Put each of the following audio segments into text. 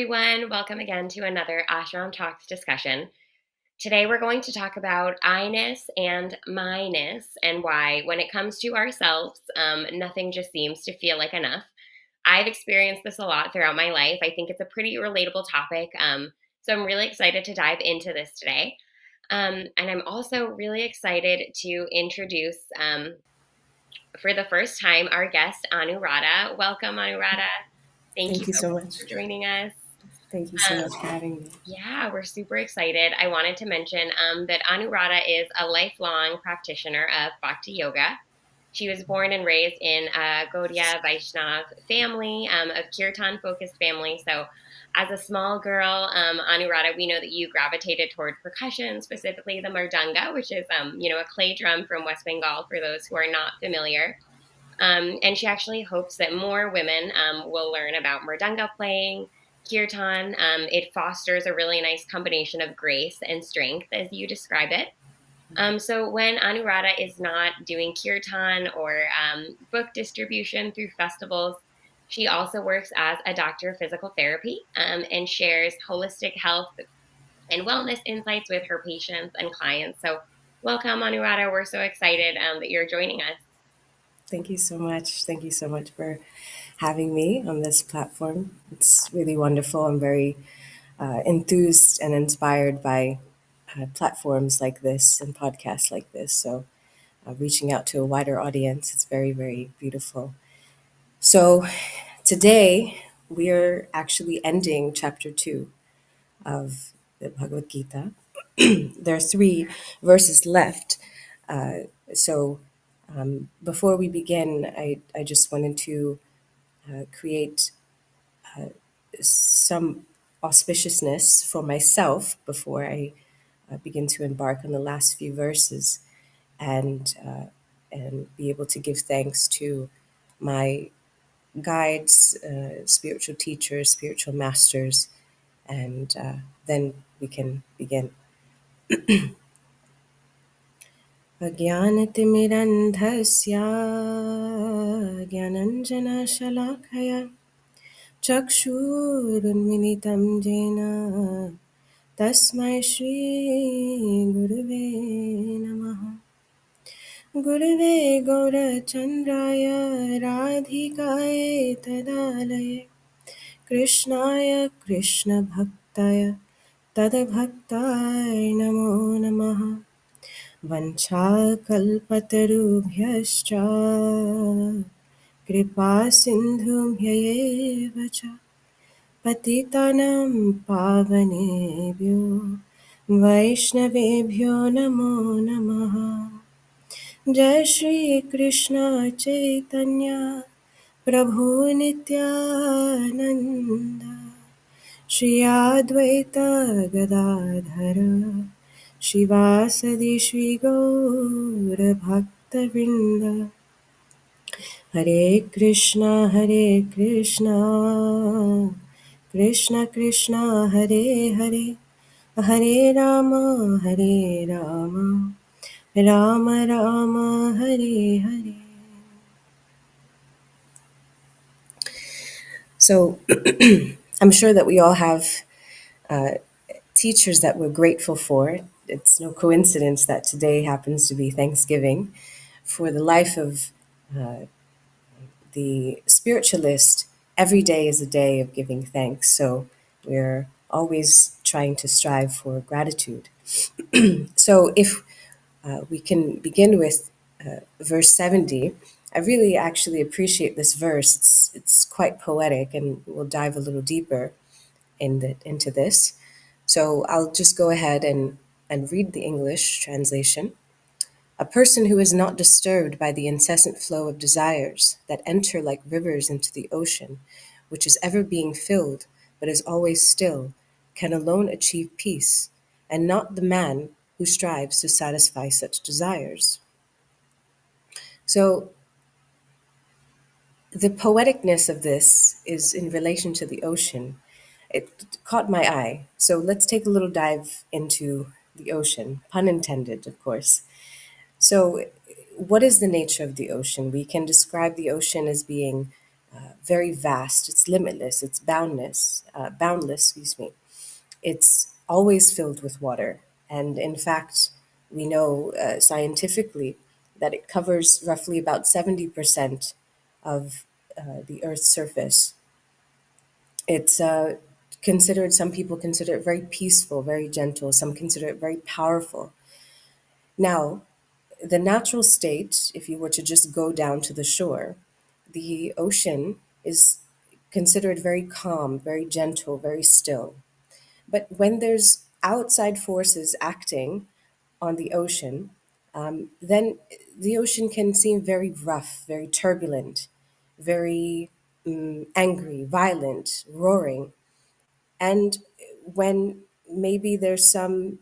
everyone. Welcome again to another Ashram Talks discussion. Today we're going to talk about I-ness and my-ness and why, when it comes to ourselves, nothing just seems to feel like enough. I've experienced this a lot throughout my life. I think it's a pretty relatable topic, so I'm really excited to dive into this today. And I'm also really excited to introduce, for the first time, our guest, Anuradha. Welcome, Anuradha. Thank you Thank you so so much much. for joining us. Thank you so much for having me. Yeah, we're super excited. I wanted to mention that Anuradha is a lifelong practitioner of Bhakti Yoga. She was born and raised in a Gaudiya Vaishnav family, of Kirtan-focused family. So as a small girl, Anuradha, we know that you gravitated toward percussion, specifically the mardanga, which is, a clay drum from West Bengal for those who are not familiar. And she actually hopes that more women will learn about mridanga playing, kirtan. It fosters a really nice combination of grace and strength, as you describe it. So when Anuradha is not doing kirtan or book distribution through festivals, she also works as a doctor of physical therapy and shares holistic health and wellness insights with her patients and clients. So welcome, Anuradha. We're so excited that you're joining us. Thank you so much. Thank you so much for having me on this platform. It's really wonderful. I'm very enthused and inspired by platforms like this and podcasts like this. So, reaching out to a wider audience, it's very, very beautiful. So, today we're actually ending chapter 2 of the Bhagavad Gita. There are 3 verses left. So, before we begin, I just wanted to create some auspiciousness for myself before I begin to embark on the last few verses and be able to give thanks to my guides, spiritual teachers, spiritual masters, and then we can begin. अज्ञानतिमिरन्धस्य ज्ञानञ्जनशलाखया चक्षुरुन्मिलितं येन तस्मै श्रीगुरुवे नमः गुरुवे गौरचन्द्राय राधिकाय तदालये कृष्णाय कृष्णभक्ताय तद्भक्ताय नमो नमः वञ्चाकल्पतरुभ्यश्च कृपासिन्धुभ्यैव च पतितानां पावनेभ्यो वैष्णवेभ्यो नमो नमः जय श्रीकृष्ण चैतन्य प्रभु नित्यानन्द श्री अद्वैत गदाधर शिवासदि श्रीगौरभक्तवृन्द हरे Krishna Krishna Krishna Hare Hare Hare Ram Ram Ram Hare Hare. So I'm sure that we all have teachers that we're grateful for. It's no coincidence that today happens to be Thanksgiving. For the life of the spiritualist, every day is a day of giving thanks. So we're always trying to strive for gratitude. So if we can begin with verse 70. I really actually appreciate this verse. It's quite poetic, and we'll dive a little deeper into this. So I'll just go ahead and read the English translation. A person who is not disturbed by the incessant flow of desires that enter like rivers into the ocean, which is ever being filled but is always still, can alone achieve peace, and not the man who strives to satisfy such desires. So the poeticness of this is in relation to the ocean. It caught my eye. So let's take a little dive into the ocean, pun intended, of course. So, what is the nature of the ocean? We can describe the ocean as being very vast, it's limitless, it's boundless, excuse me. It's always filled with water. And in fact, we know scientifically that it covers roughly about 70% of the Earth's surface. It's considered, some people consider it very peaceful, very gentle, some consider it very powerful. Now, the natural state, if you were to just go down to the shore, the ocean is considered very calm, very gentle, very still. But when there's outside forces acting on the ocean, then the ocean can seem very rough, very turbulent, very angry, violent, roaring. And when maybe there's some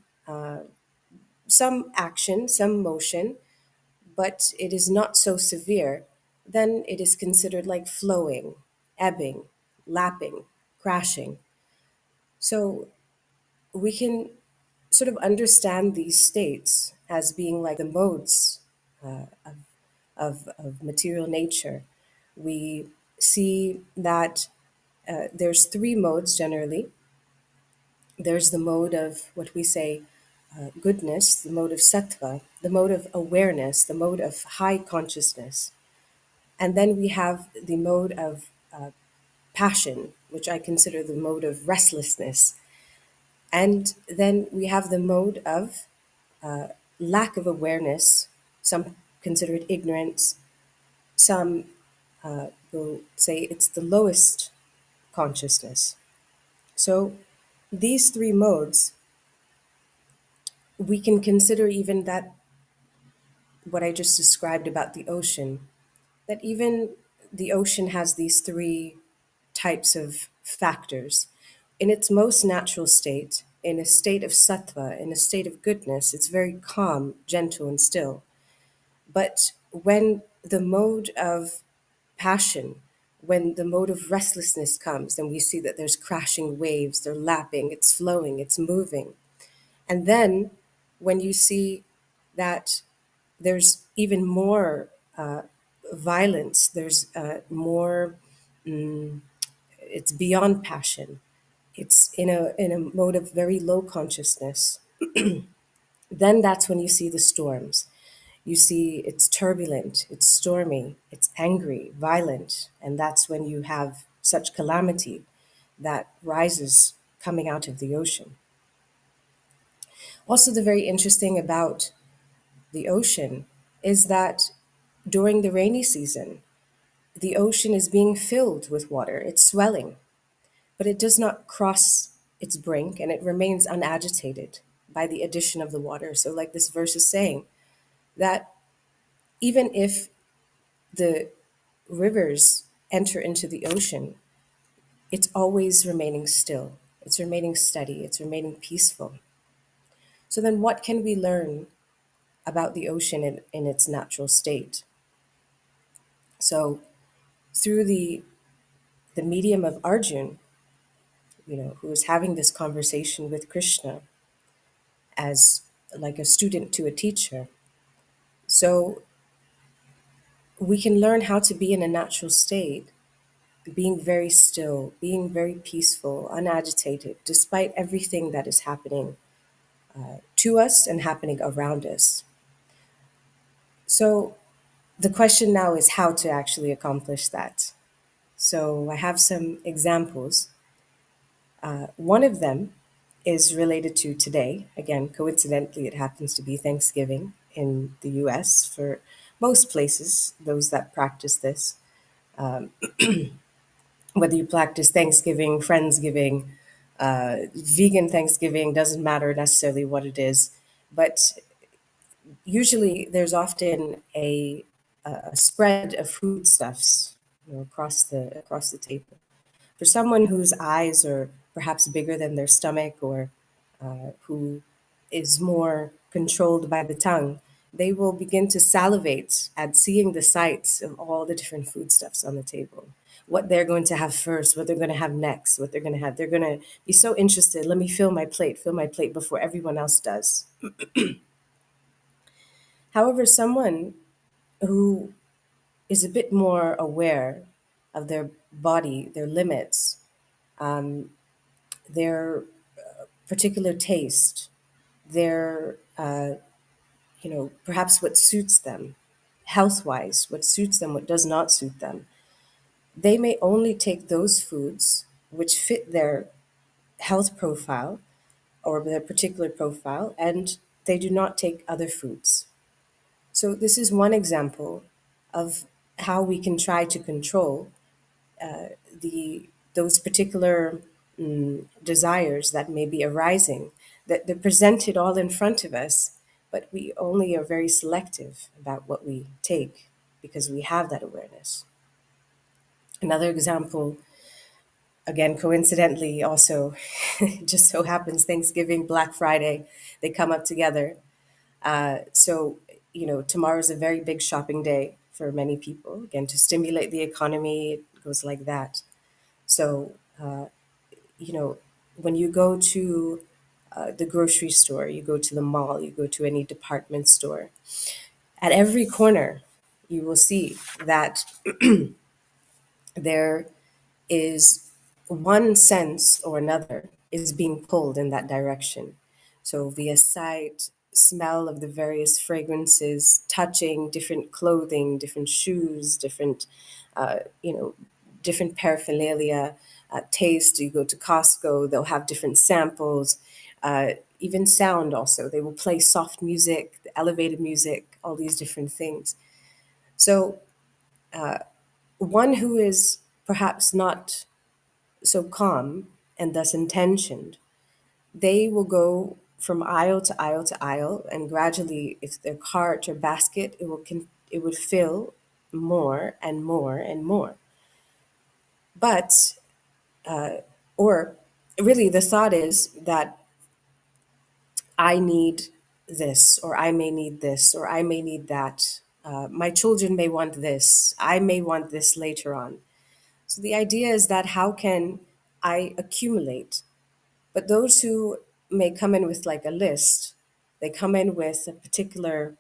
action, some motion, but it is not so severe, then it is considered like flowing, ebbing, lapping, crashing. So we can sort of understand these states as being like the modes of material nature. We see that there's three modes generally. There's the mode of what we say goodness, the mode of sattva, the mode of awareness, the mode of high consciousness. And then we have the mode of passion, which I consider the mode of restlessness. And then we have the mode of lack of awareness. Some consider it ignorance. Some will say it's the lowest consciousness. So these three modes, we can consider even that what I just described about the ocean, that even the ocean has these three types of factors. In its most natural state, in a state of sattva, in a state of goodness, it's very calm, gentle, and still. But when the mode of passion, when the mode of restlessness comes, then we see that there's crashing waves, they're lapping, it's flowing, it's moving. And then when you see that there's even more violence, there's more, it's beyond passion. It's in a mode of very low consciousness. Then that's when you see the storms. You see it's turbulent, it's stormy, it's angry, violent, and that's when you have such calamity that rises coming out of the ocean. Also, the very interesting about the ocean is that during the rainy season, the ocean is being filled with water. It's swelling, but it does not cross its brink and it remains unagitated by the addition of the water. So, like this verse is saying, that even if the rivers enter into the ocean, it's always remaining still, it's remaining steady, it's remaining peaceful. So, then what can we learn about the ocean in its natural state? So, through the medium of Arjun, who is having this conversation with Krishna as like a student to a teacher. So we can learn how to be in a natural state, being very still, being very peaceful, unagitated, despite everything that is happening to us and happening around us. So the question now is how to actually accomplish that. So I have some examples. One of them is related to today. Again, coincidentally, it happens to be Thanksgiving in the US for most places, those that practice this. Whether you practice Thanksgiving, Friendsgiving, vegan Thanksgiving, doesn't matter necessarily what it is. But usually there's often a spread of foodstuffs across the table. For someone whose eyes are perhaps bigger than their stomach or who is more controlled by the tongue, they will begin to salivate at seeing the sights of all the different foodstuffs on the table. What they're going to have first, what they're going to have next, what they're going to have. They're going to be so interested. Let me fill my plate before everyone else does. However, someone who is a bit more aware of their body, their limits, their particular taste, their, perhaps what suits them, health wise, what suits them, what does not suit them. They may only take those foods which fit their health profile or their particular profile, and they do not take other foods. So, this is one example of how we can try to control the those particular desires that may be arising, that they're presented all in front of us, but we only are very selective about what we take because we have that awareness. Another example, again, coincidentally, also, just so happens Thanksgiving, Black Friday, they come up together. So, tomorrow's a very big shopping day for many people. Again, to stimulate the economy, it goes like that. So, you know, when you go to the grocery store, you go to the mall, you go to any department store, at every corner, you will see that there is one sense or another is being pulled in that direction. So, via sight, smell of the various fragrances, touching different clothing, different shoes, uh, you know, different paraphernalia, taste. You go to Costco, they'll have different samples, even sound also. They will play soft music, elevated music, all these different things. So, one who is perhaps not so calm and thus intentioned, they will go from aisle to aisle to aisle, and gradually, if their cart or basket, it would fill more and more and more. But or really, the thought is that I need this, or I may need this, or I may need that. My children may want this. I may want this later on. So the idea is that how can I accumulate? But those who may come in with like a list, they come in with a particular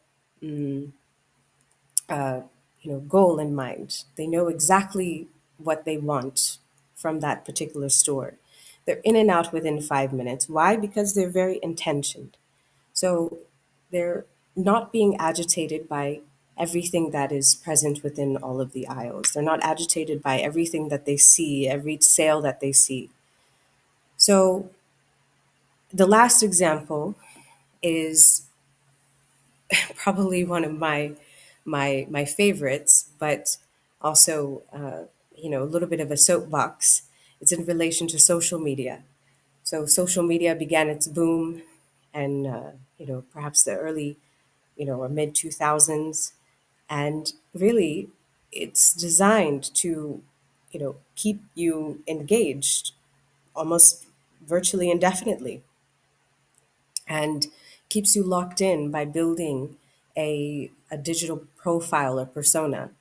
goal in mind. They know exactly what they want from that particular store. They're in and out within 5 minutes. Why? Because they're very intentioned. So they're not being agitated by everything that is present within all of the aisles. They're not agitated by everything that they see, every sale that they see. So the last example is probably one of my favorites, but also a little bit of a soapbox. It's in relation to social media. So social media began its boom, and perhaps the early or mid 2000s, and really it's designed to keep you engaged almost virtually indefinitely, and keeps you locked in by building a digital profile or persona.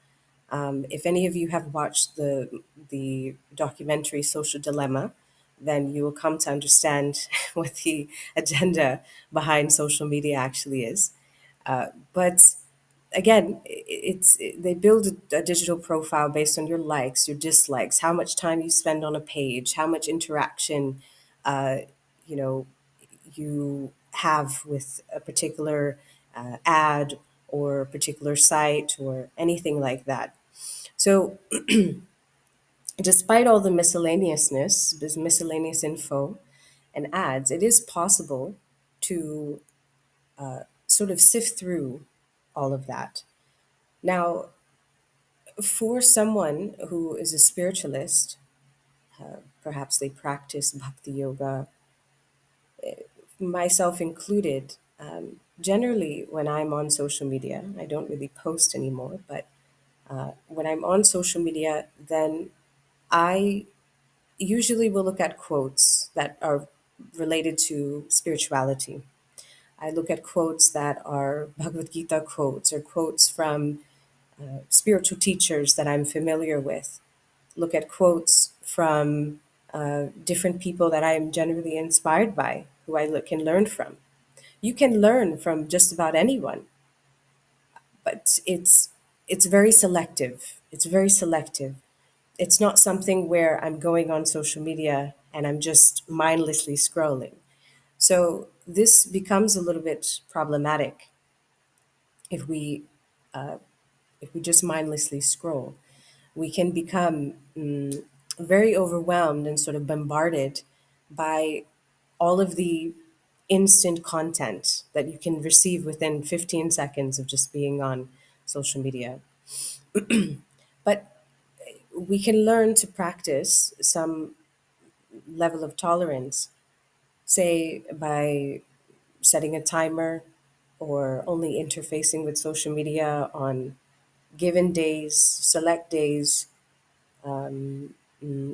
If any of you have watched the documentary Social Dilemma, then you will come to understand what the agenda behind social media actually is. But again, they build a digital profile based on your likes, your dislikes, how much time you spend on a page, how much interaction, uh, you know, you have with a particular ad or a particular site or anything like that. So, despite all the miscellaneousness, this miscellaneous info and ads, it is possible to sort of sift through all of that. Now, for someone who is a spiritualist, perhaps they practice Bhakti Yoga, myself included, generally when I'm on social media, I don't really post anymore, but when I'm on social media, then I usually will look at quotes that are related to spirituality. I look at quotes that are Bhagavad Gita quotes or quotes from spiritual teachers that I'm familiar with. Look at quotes from different people that I am generally inspired by, who can learn from. You can learn from just about anyone, but it's very selective. It's very selective. It's not something where I'm going on social media and I'm just mindlessly scrolling. So this becomes a little bit problematic if we if we just mindlessly scroll. We can become very overwhelmed and sort of bombarded by all of the instant content that you can receive within 15 seconds of just being on social media. But we can learn to practice some level of tolerance, say by setting a timer or only interfacing with social media on given days, select days.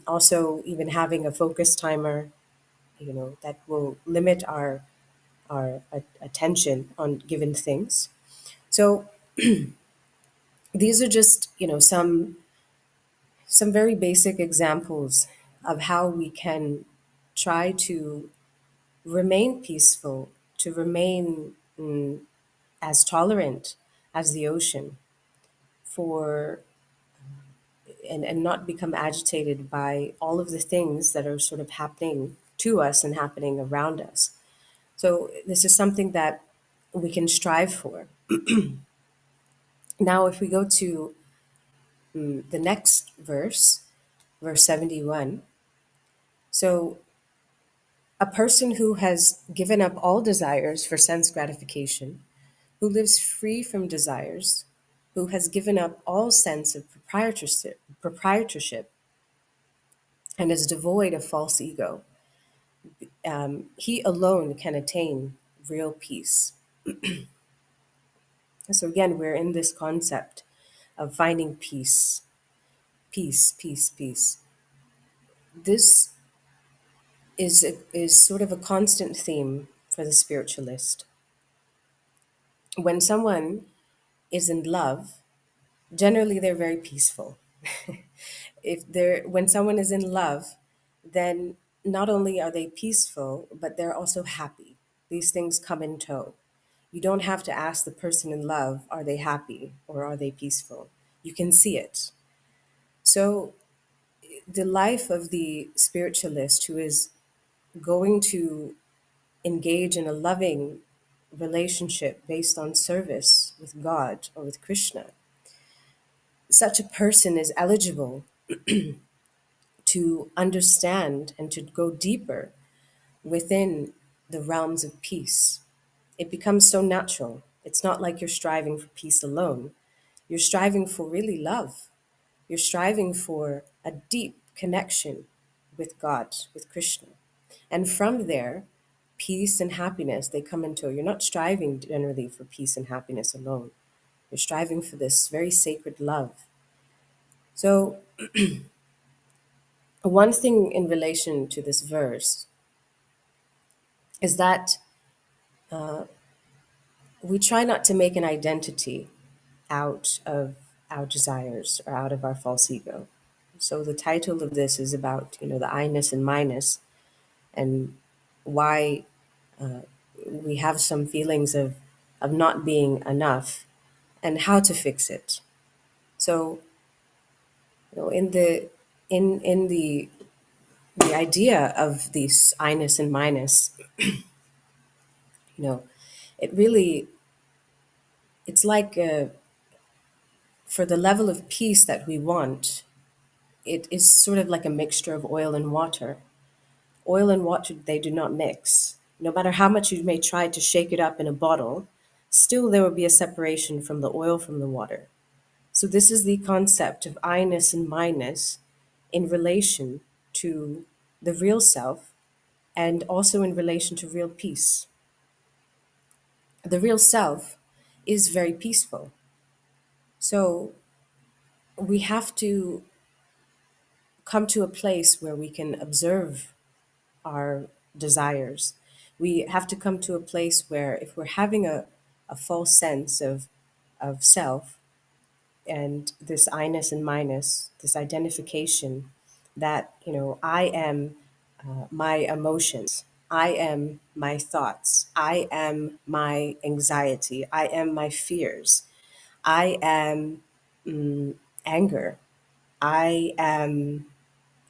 Also, even having a focus timer, that will limit our attention on given things. So these are just some very basic examples of how we can try to remain peaceful, to remain as tolerant as the ocean, for and not become agitated by all of the things that are sort of happening to us and happening around us. So this is something that we can strive for. Now, if we go to the next verse, verse 71. So, a person who has given up all desires for sense gratification, who lives free from desires, who has given up all sense of proprietorship and is devoid of false ego, he alone can attain real peace. So, again, we're in this concept of finding peace, peace, peace, peace. This is sort of a constant theme for the spiritualist. When someone is in love, generally they're very peaceful. If they're When someone is in love, then not only are they peaceful, but they're also happy. These things come in tow. You don't have to ask the person in love, are they happy or are they peaceful? You can see it. So the life of the spiritualist who is going to engage in a loving relationship based on service with God or with Krishna, such a person is eligible to understand and to go deeper within the realms of peace. It becomes so natural. It's not like you're striving for peace alone. You're striving for really love. You're striving for a deep connection with God, with Krishna. And from there, peace and happiness, they come into it. You're not striving generally for peace and happiness alone. You're striving for this very sacred love. So, one thing in relation to this verse is that we try not to make an identity out of our desires or out of our false ego. So the title of this is about, the I-ness and my-ness, and why we have some feelings of not being enough and how to fix it. So, in the idea of these I-ness and my-ness, you know, it really it's like for the level of peace that we want, it is sort of like a mixture of oil and water. Oil and water, they do not mix. No matter how much you may try to shake it up in a bottle, still there will be a separation from the oil from the water. So this is the concept of I-ness and my-ness in relation to the real self and also in relation to real peace. The real self is very peaceful. So we have to come to a place where we can observe our desires. We have to come to a place where if we're having a false sense of self and this I-ness and my-ness, this identification that, I am my emotions, I am my thoughts, I am my anxiety, I am my fears, I am anger, I am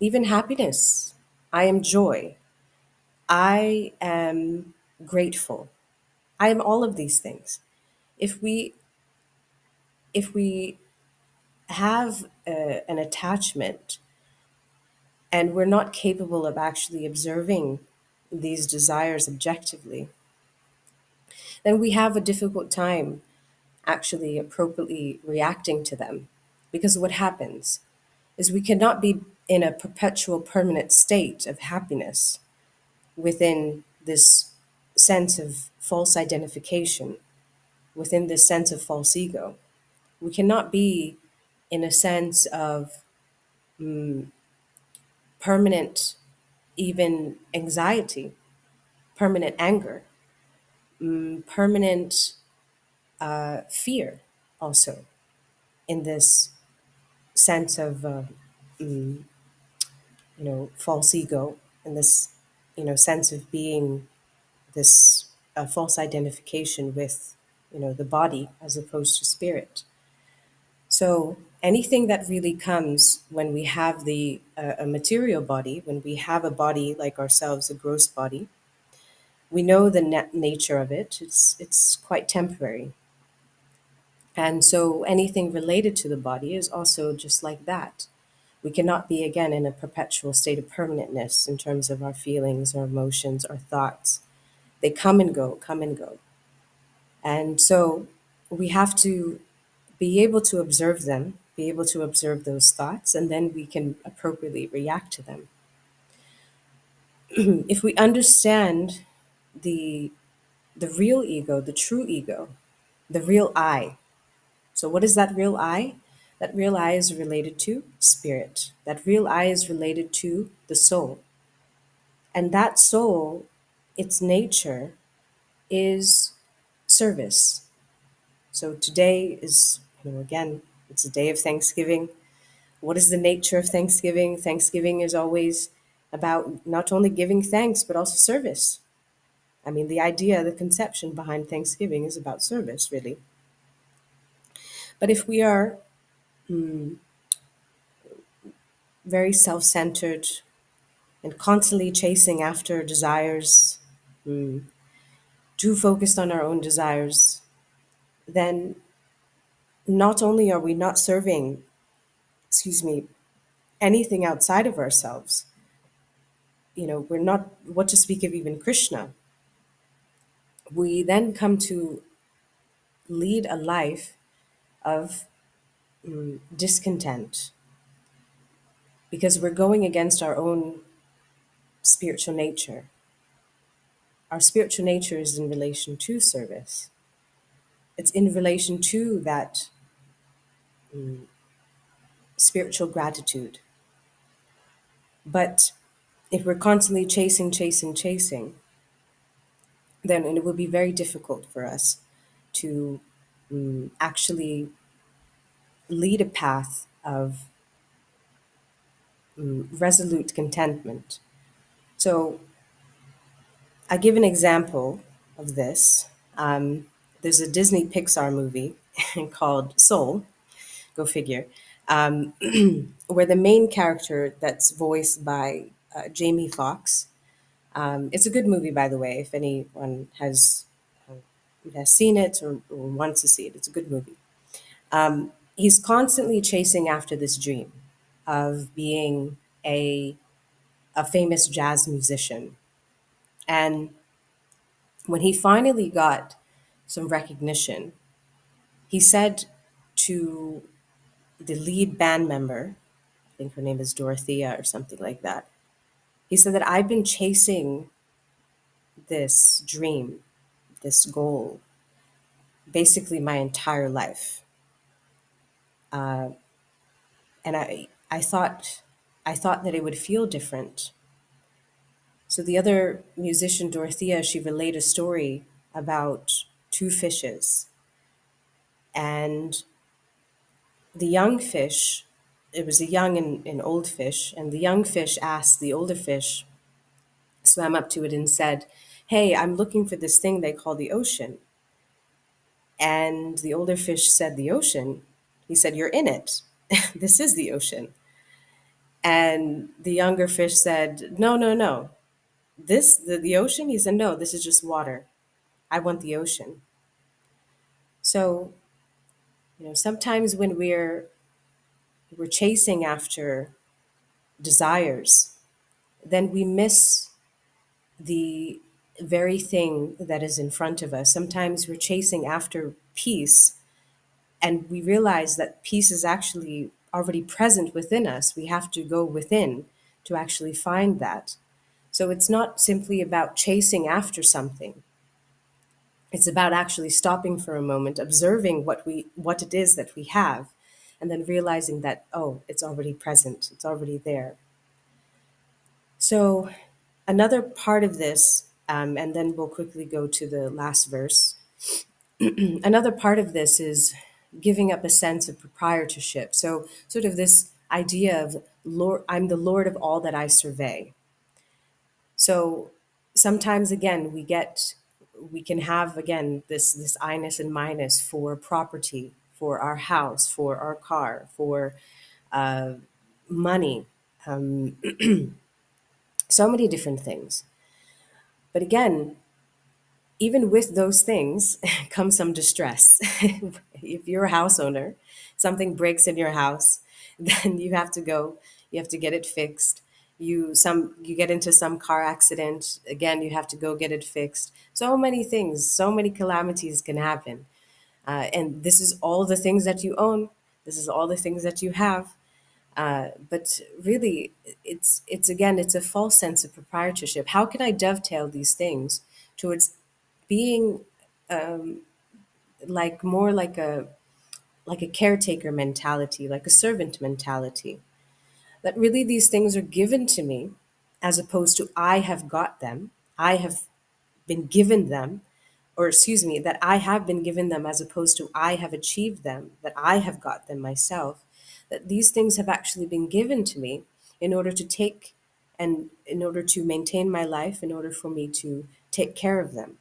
even happiness. I am joy. I am grateful. I am all of these things. If we if we have an attachment and we're not capable of actually observing these desires objectively, then we have a difficult time actually appropriately reacting to them. Because what happens is we cannot be in a perpetual permanent state of happiness within this sense of false identification, within this sense of false ego. We cannot be in a sense of permanent, even anxiety, permanent anger, permanent fear, also in this sense of, false ego, in this, sense of being this false identification with, the body as opposed to spirit. So anything that really comes when we have a material body, when we have a body like ourselves, a gross body, we know the nature of it. It's quite temporary, and so anything related to the body is also just like that. We cannot be again in a perpetual state of permanentness in terms of our feelings, our emotions, our thoughts. They come and go, come and go, and so we have to be able to observe them, be able to observe those thoughts, and then we can appropriately react to them. If we understand the the real ego, the true ego, the real I. So what is that real I? That real I is related to spirit. That real I is related to the soul. And that soul, its nature is service. So today is, again, it's a day of Thanksgiving. What is the nature of Thanksgiving? Thanksgiving is always about not only giving thanks, but also service. I mean, the idea, the conception behind Thanksgiving is about service, really. But if we are very self centered and constantly chasing after desires, too focused on our own desires, then not only are we not serving, excuse me, anything outside of ourselves, we're not, what to speak of even Krishna, we then come to lead a life of discontent because we're going against our own spiritual nature. Our spiritual nature is in relation to service. It's in relation to that spiritual gratitude. But if we're constantly chasing, then it will be very difficult for us to actually lead a path of resolute contentment. So I give an example of this. There's a Disney Pixar movie called Soul, go figure, where the main character that's voiced by Jamie Foxx. It's a good movie, by the way, if anyone has seen it or wants to see it. It's a good movie. He's constantly chasing after this dream of being a famous jazz musician. And when he finally got some recognition, he said to the lead band member, I think her name is Dorothea or something like that, he said that I've been chasing this dream, this goal, basically my entire life. And I thought that it would feel different. So the other musician, Dorothea, she relayed a story about two fishes. And the young fish, it was a young and old fish, and the young fish asked the older fish, swam up to it and said, "Hey, I'm looking for this thing they call the ocean." And the older fish said, "The ocean?" He said, "You're in it." This is the ocean. And the younger fish said, no, no, no. The ocean? He said, no, this is just water. I want the ocean. So, sometimes when we're chasing after desires, then we miss the very thing that is in front of us. Sometimes we're chasing after peace, and we realize that peace is actually already present within us. We have to go within to actually find that. So it's not simply about chasing after something. It's about actually stopping for a moment, observing what it is that we have, and then realizing that, oh, it's already present, it's already there. So another part of this, and then we'll quickly go to the last verse. Another part of this is giving up a sense of proprietorship. So sort of this idea of Lord, I'm the Lord of all that I survey. So sometimes again we can have again this I-ness and my-ness for property, for our house, for our car, for money, so many different things. But again, even with those things comes some distress. If you're a house owner, something breaks in your house, then you have to get it fixed. You get into some car accident, again you have to go get it fixed. So many things, so many calamities can happen. And this is all the things that you own. This is all the things that you have. But really, it's a false sense of proprietorship. How can I dovetail these things towards being like more like a caretaker mentality, like a servant mentality? That really these things are given to me, as opposed to I have got them, I have been given them, or excuse me, that I have been given them, as opposed to I have achieved them, that I have got them myself. That these things have actually been given to me in order to take and in order to maintain my life, in order for me to take care of them.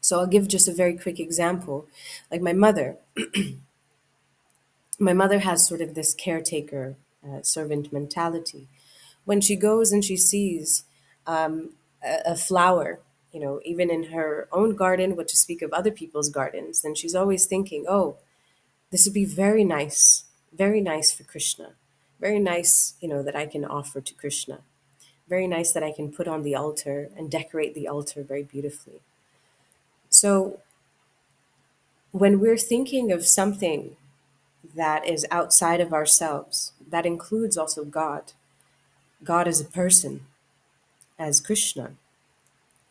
So I'll give just a very quick example. Like my mother has sort of this caretaker servant mentality. When she goes and she sees a flower, even in her own garden, what to speak of other people's gardens, then she's always thinking, oh, this would be very nice for Krishna. Very nice, that I can offer to Krishna. Very nice that I can put on the altar and decorate the altar very beautifully. So when we're thinking of something that is outside of ourselves, that includes also God, God as a person, as Krishna,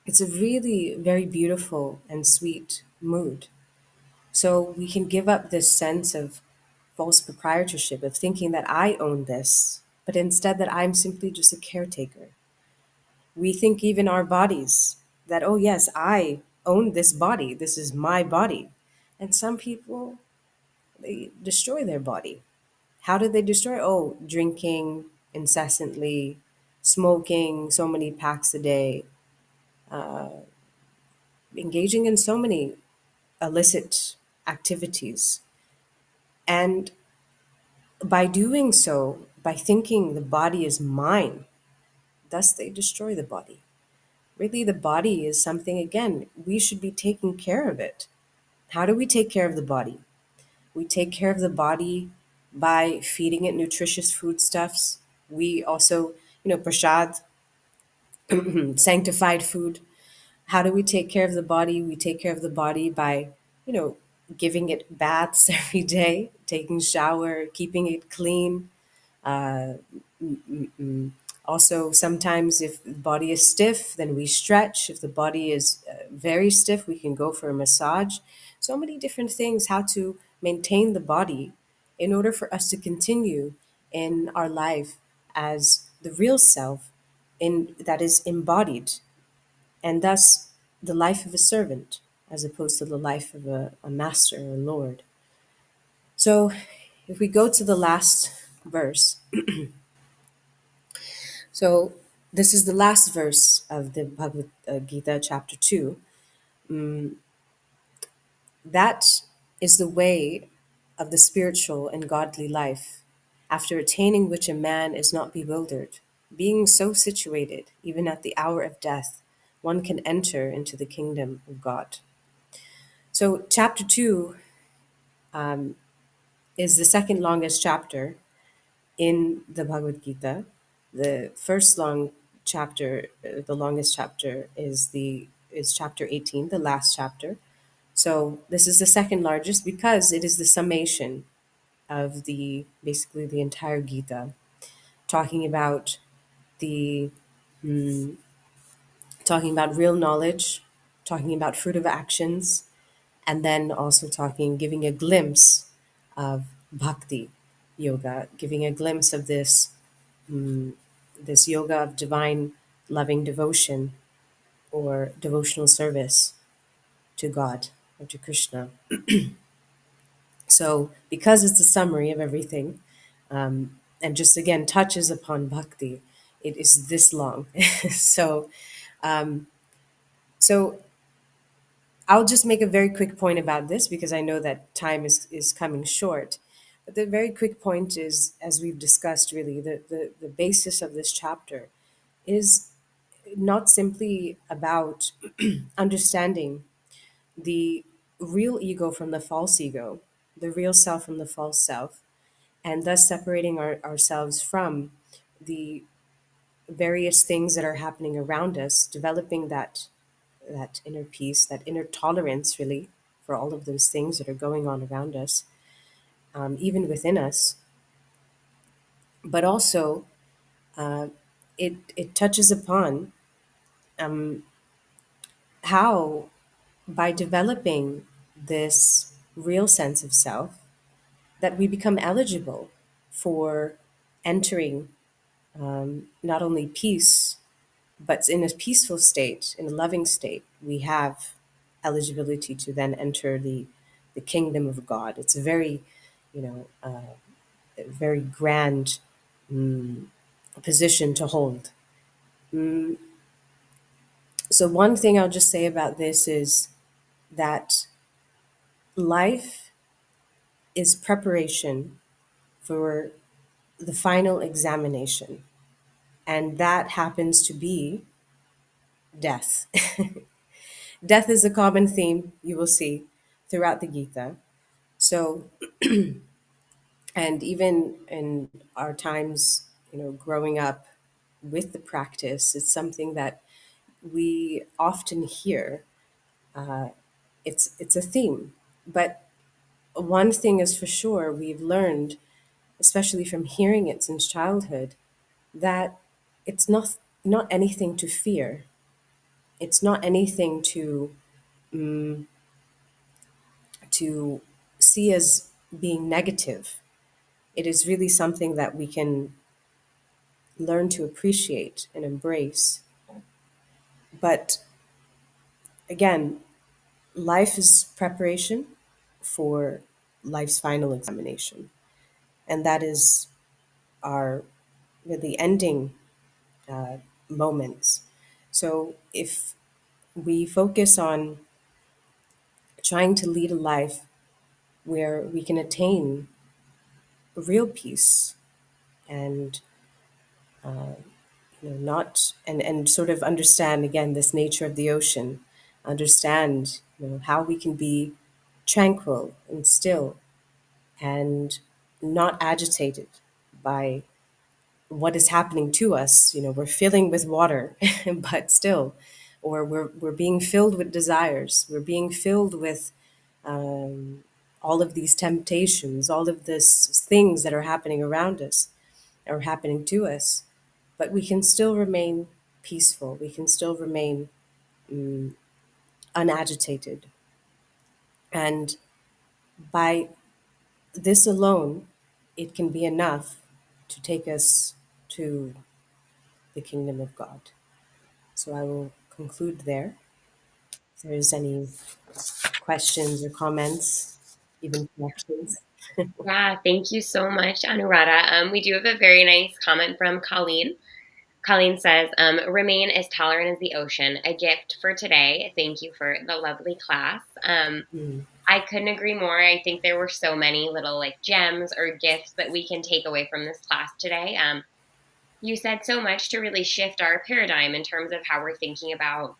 it's a really very beautiful and sweet mood. So we can give up this sense of false proprietorship, of thinking that I own this, but instead that I'm simply just a caretaker. We think even our bodies that, oh, yes, I own this body, this is my body. And some people, they destroy their body. How did they destroy? Oh, drinking incessantly, smoking so many packs a day, engaging in so many illicit activities. And by doing so, by thinking the body is mine, thus they destroy the body. Really, the body is something, again, we should be taking care of it. How do we take care of the body? We take care of the body by feeding it nutritious foodstuffs. We also, prasad, sanctified food. How do we take care of the body? We take care of the body by, you know, giving it baths every day, taking shower, keeping it clean. Also, sometimes if the body is stiff, then we stretch. If the body is very stiff, we can go for a massage. So many different things how to maintain the body in order for us to continue in our life as the real self in that is embodied, and thus the life of a servant as opposed to the life of a master or lord. So if we go to the last verse, so this is the last verse of the Bhagavad Gita, chapter 2. That is the way. of the spiritual and godly life, after attaining which a man is not bewildered. Being so situated, even at the hour of death, one can enter into the kingdom of God. So, chapter 2 is the second longest chapter in the Bhagavad Gita. The first long chapter, the longest chapter, is chapter 18, the last chapter. So this is the second largest because it is the summation of the basically the entire Gita, talking about the talking about real knowledge, talking about fruit of actions, and then also giving a glimpse of bhakti yoga, giving a glimpse of this yoga of divine loving devotion or devotional service to God or to Krishna. So, because it's a summary of everything, and just again touches upon bhakti, it is this long. so, so I'll just make a very quick point about this because I know that time is coming short. But the very quick point is, as we've discussed, really, the basis of this chapter is not simply about understanding the real ego from the false ego, the real self from the false self, and thus separating ourselves from the various things that are happening around us, developing that inner peace, that inner tolerance, really, for all of those things that are going on around us, even within us. But also, it touches upon how, by developing this real sense of self, that we become eligible for entering not only peace, but in a peaceful state, in a loving state, we have eligibility to then enter the kingdom of God. It's a very, a very grand position to hold. So one thing I'll just say about this is that life is preparation for the final examination, and that happens to be death. Death is a common theme you will see throughout the Gita. So, and even in our times, growing up with the practice, it's something that we often hear. It's a theme. But one thing is for sure, we've learned, especially from hearing it since childhood, that it's not anything to fear. It's not anything to see as being negative. It is really something that we can learn to appreciate and embrace. But again, life is preparation for life's final examination. And that is our really ending moments. So if we focus on trying to lead a life where we can attain real peace and not and sort of understand again this nature of the ocean, understand how we can be tranquil and still and not agitated by what is happening to us. We're filling with water, but still, or we're being filled with desires. We're being filled with all of these temptations, all of these things that are happening around us, are happening to us. But we can still remain peaceful. We can still remain unagitated. And by this alone, it can be enough to take us to the kingdom of God. So I will conclude there. If there's any questions or comments, even corrections. Yeah, thank you so much, Anuradha. We do have a very nice comment from Colleen. Colleen says, remain as tolerant as the ocean. A gift for today. Thank you for the lovely class. I couldn't agree more. I think there were so many little like gems or gifts that we can take away from this class today. You said so much to really shift our paradigm in terms of how we're thinking about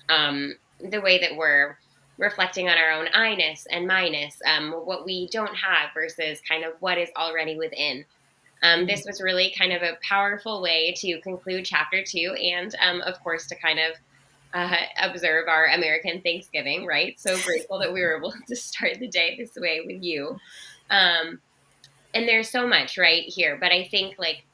the way that we're reflecting on our own I-ness and my-ness, what we don't have versus kind of what is already within. This was really kind of a powerful way to conclude chapter 2 and, of course, to kind of observe our American Thanksgiving, right? So grateful that we were able to start the day this way with you. Um, and there's so much right here, but I think like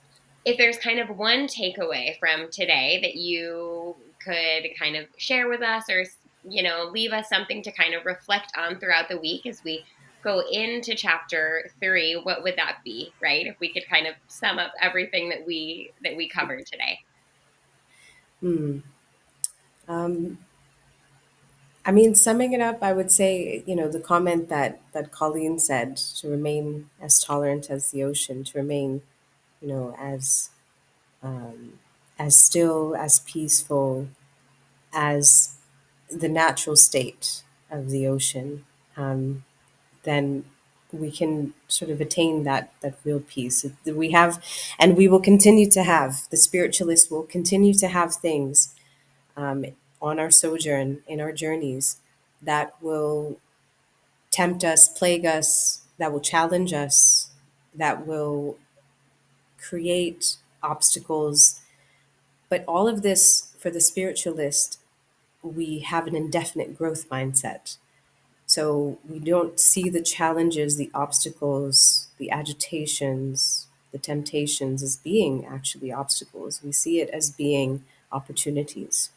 if there's kind of one takeaway from today that you could kind of share with us or leave us something to kind of reflect on throughout the week as we go into chapter 3, what would that be, right? If we could kind of sum up everything that we covered today. Hmm. Um, I mean, summing it up, I would say, the comment that Colleen said, to remain as tolerant as the ocean, to remain, you know, as as still, as peaceful as the natural state of the ocean, um, then we can sort of attain that real peace. We have, and we will continue to have. The spiritualist will continue to have things um, on our sojourn, in our journeys, that will tempt us, plague us, that will challenge us, that will create obstacles. But all of this, for the spiritualist, we have an indefinite growth mindset. So we don't see the challenges, the obstacles, the agitations, the temptations as being actually obstacles. We see it as being opportunities.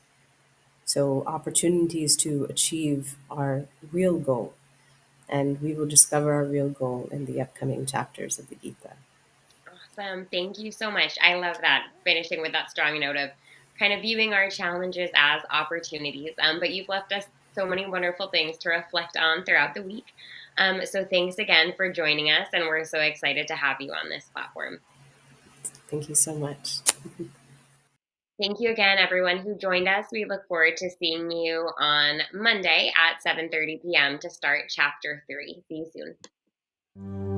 So, opportunities to achieve our real goal. And we will discover our real goal in the upcoming chapters of the Gita. Awesome. Thank you so much. I love that, finishing with that strong note of kind of viewing our challenges as opportunities. But you've left us so many wonderful things to reflect on throughout the week. So thanks again for joining us, and we're so excited to have you on this platform. Thank you so much. Thank you again, everyone who joined us. We look forward to seeing you on Monday at 7:30 p.m. to start chapter 3. See you soon.